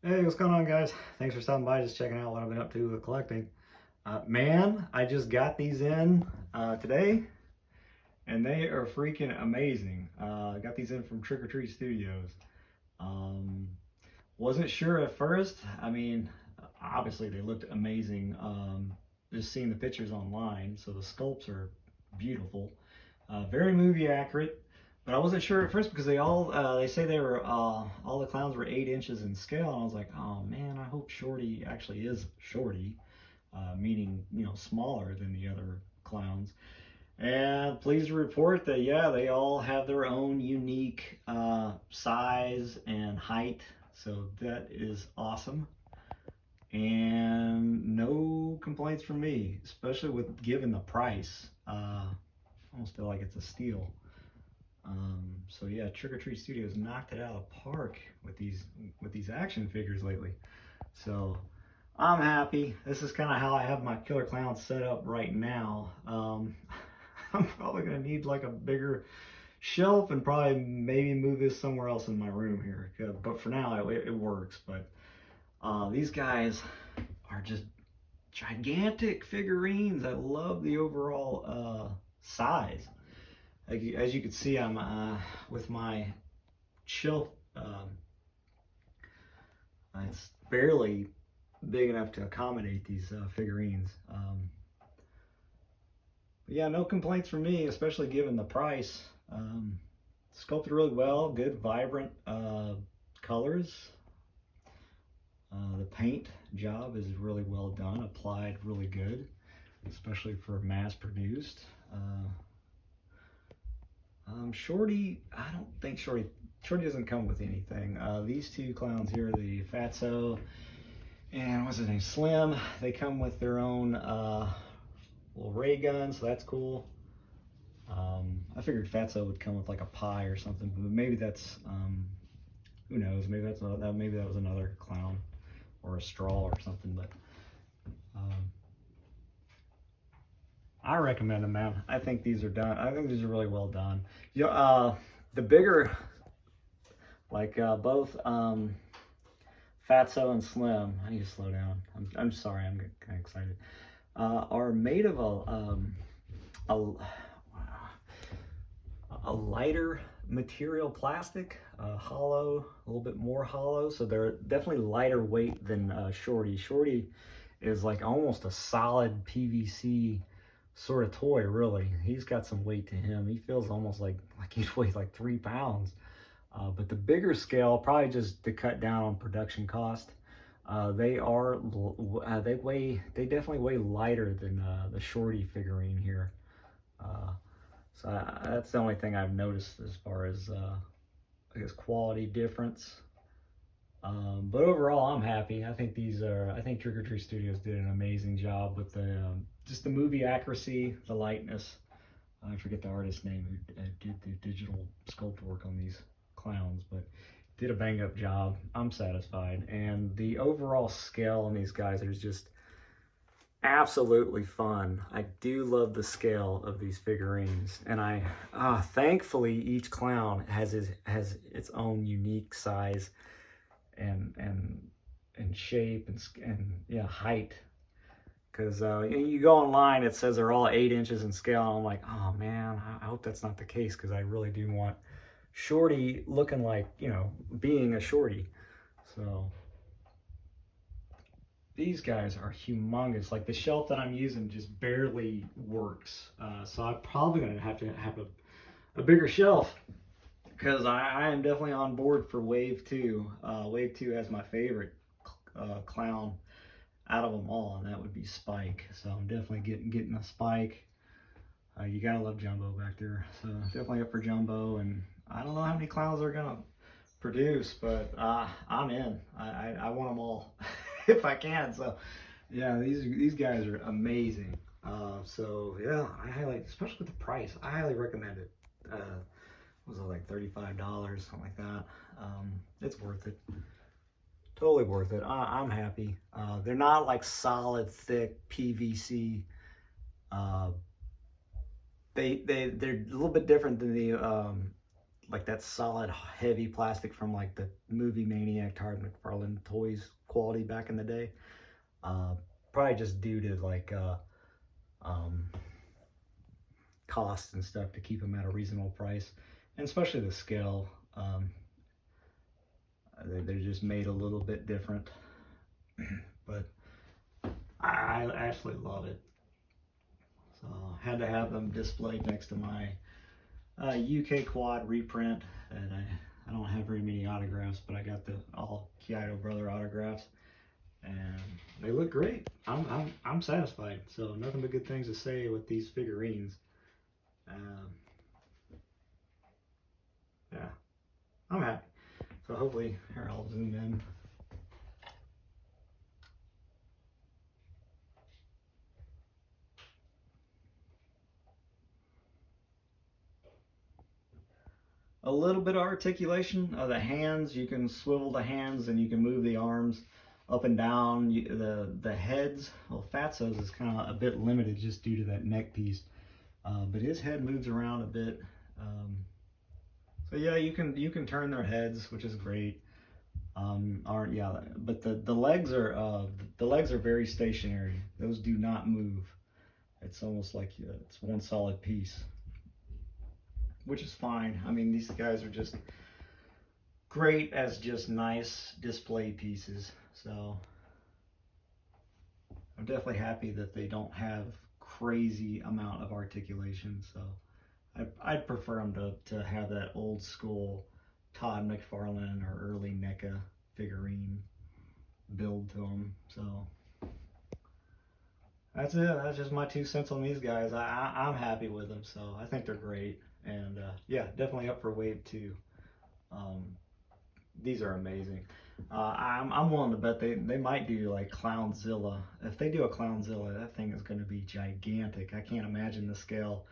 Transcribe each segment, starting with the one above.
Hey, what's going on, guys? Thanks for stopping by, just checking out what I've been up to with collecting. Man, I just got these in today, and they are freaking amazing. I got these in from Trick or Treat Studios. Um, wasn't sure at first. I mean, obviously they looked amazing. Just seeing the pictures online, so the sculpts are beautiful, very movie accurate. But I wasn't sure at first because they say they were all the clowns were 8 inches in scale, and I was like, oh man, I hope Shorty actually is Shorty, meaning smaller than the other clowns. And pleased to report that yeah, they all have their own unique size and height, so that is awesome. And no complaints from me, especially with given the price. I almost feel like it's a steal. So yeah, Trick or Treat Studios knocked it out of the park with these action figures lately. So I'm happy. This is kind of how I have my Killer Klowns set up right now. I'm probably gonna need like a bigger shelf and probably maybe move this somewhere else in my room here. But for now, it works. But these guys are just gigantic figurines. I love the overall size. As you can see, I'm with my shelf. It's barely big enough to accommodate these figurines. But yeah, no complaints from me, especially given the price. Sculpted really well, good vibrant colors. The paint job is really well done, applied really good, especially for mass produced. Shorty, I don't think Shorty doesn't come with anything. These two clowns here, the Fatso and what's his name, Slim, they come with their own little ray gun, so that's cool. I figured Fatso would come with like a pie or something, but maybe that's who knows? Maybe maybe that was another clown or a straw or something. But I recommend them, man. I think these are done. I think these are really well done. The bigger, like both Fatso and Slim. I need to slow down. I'm sorry. I'm kind of excited. Are made of a lighter material plastic, hollow, a little bit more hollow. So they're definitely lighter weight than Shorty. Shorty is like almost a solid PVC sort of toy, really. He's got some weight to him. He feels almost like he'd weigh like 3 pounds. But the bigger scale, probably just to cut down on production cost, they definitely weigh lighter than the Shorty figurine here. So that's the only thing I've noticed as far as I guess quality difference. But overall, I'm happy. I think Trick or Treat Studios did an amazing job with the just the movie accuracy, the lightness. I forget the artist's name who did the digital sculpt work on these clowns, but did a bang up job. I'm satisfied, and the overall scale on these guys is just absolutely fun. I do love the scale of these figurines, and thankfully each clown has its own unique size and shape and yeah, height. Because you go online, it says they're all 8 inches in scale, and I'm like, oh man, I hope that's not the case, because I really do want Shorty looking like, being a Shorty. So these guys are humongous. Like the shelf that I'm using just barely works. So I'm probably gonna have to have a bigger shelf, because I am definitely on board for Wave 2. Wave 2 has my favorite clown out of them all, and that would be Spike. So I'm definitely getting a Spike. You gotta love Jumbo back there. So definitely up for Jumbo, and I don't know how many clowns they're gonna produce, but I'm in. I want them all if I can. So yeah, these guys are amazing. So yeah, I highly, especially with the price, I highly recommend it. Was it like $35, something like that? It's worth it. Totally worth it. I'm happy. They're not like solid, thick PVC. They're a little bit different than the like that solid heavy plastic from like the movie Maniac Todd McFarlane toys quality back in the day. Probably just due to like um, costs and stuff to keep them at a reasonable price, and especially the scale. They're just made a little bit different, but I actually love it. So I had to have them displayed next to my UK quad reprint, and I don't have very many autographs, but I got the all Kyoto brother autographs, and they look great. I'm satisfied. So nothing but good things to say with these figurines. Yeah, I'm happy. So hopefully, here I'll zoom in. A little bit of articulation of the hands. You can swivel the hands and you can move the arms up and down. The heads, well, Fatso's is kind of a bit limited just due to that neck piece, but his head moves around a bit. So yeah, you can turn their heads, which is great. Yeah, but the legs are very stationary. Those do not move. It's almost like it's one solid piece, which is fine. I mean, these guys are just great as just nice display pieces. So I'm definitely happy that they don't have crazy amount of articulation. So I'd prefer them to have that old school Todd McFarlane or early NECA figurine build to them. So that's it. That's just my 2 cents on these guys. I'm happy with them. So I think they're great. And yeah, definitely up for wave 2. These are amazing. I'm willing to bet they might do like Clownzilla. If they do a Clownzilla, that thing is going to be gigantic. I can't imagine the scale.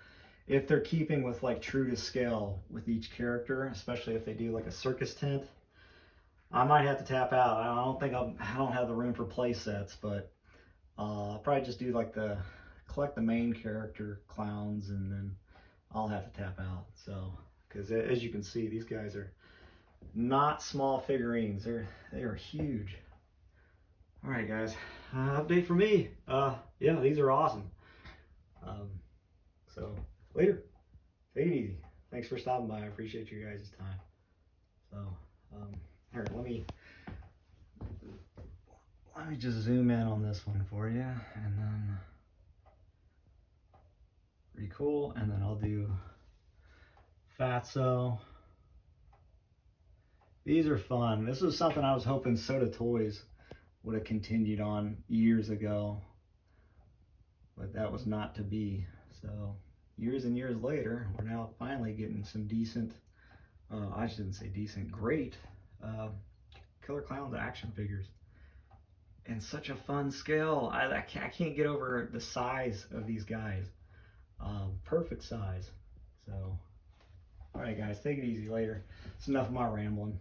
If they're keeping with like true to scale with each character, especially if they do like a circus tent, I might have to tap out. I don't have the room for play sets, but I'll probably just do like collect the main character clowns, and then I'll have to tap out. So, because as you can see, these guys are not small figurines. They are huge. All right, guys, update for me. Yeah, these are awesome. So later, take it easy. Thanks for stopping by. I appreciate you guys' time. So here, let me just zoom in on this one for you, and then pretty cool. And then I'll do Fatso. These are fun. This was something I was hoping Soda Toys would have continued on years ago, but that was not to be. So years and years later, we're now finally getting some decent, I shouldn't say decent, great Killer Klowns action figures. And such a fun scale. I can't get over the size of these guys. Perfect size. So, all right, guys, take it easy later. It's enough of my rambling.